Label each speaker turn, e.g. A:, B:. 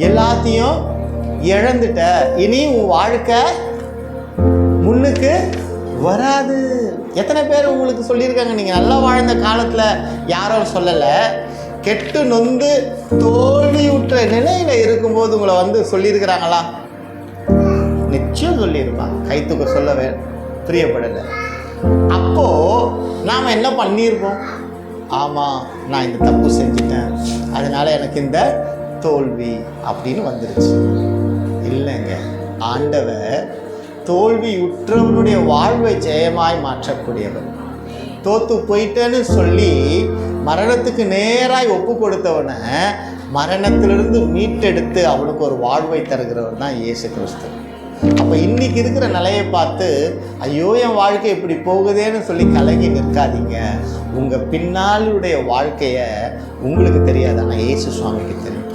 A: எல்லாத்தையும் இழந்துட்ட, இனி உன் வாழ்க்கை முன்னுக்கு வராது. எத்தனை பேர் உங்களுக்கு சொல்லியிருக்காங்க? நீங்கள் நல்லா வாழ்ந்த காலத்தில் யாரும் சொல்லலை, கெட்டு நொந்து தோல்வியுற்ற நிலையில் இருக்கும்போது உங்களை வந்து சொல்லியிருக்கிறாங்களா? நிச்சயம் சொல்லியிருப்பாங்க. கைத்துக்க சொல்ல பிரியப்படலை. அப்போது நாம் என்ன பண்ணியிருப்போம்? ஆமாம், நான் இந்த தப்பு செஞ்சிட்டேன், அதனால் எனக்கு இந்த தோல்வி அப்படின்னு வந்துருச்சு. இல்லைங்க, ஆண்டவர் தோல்வியுற்றவனுடைய வாழ்வை ஜெயமாய் மாற்றக்கூடியவர். தோத்து போயிட்டேன்னு சொல்லி மரணத்துக்கு நேராய் ஒப்பு கொடுத்தவனை மரணத்திலிருந்து மீட்டெடுத்து அவனுக்கு ஒரு வாழ்வை தருகிறவர் தான் இயேசு கிறிஸ்து. அப்போ இன்றைக்கி இருக்கிற நிலையை பார்த்து ஐயோ என் வாழ்க்கை இப்படி போகுதேன்னு சொல்லி கலங்கி நிற்காதீங்க. உங்கள் பின்னாலுடைய வாழ்க்கையை உங்களுக்கு தெரியாது, ஆனால் இயேசு சுவாமிக்கு தெரியும்.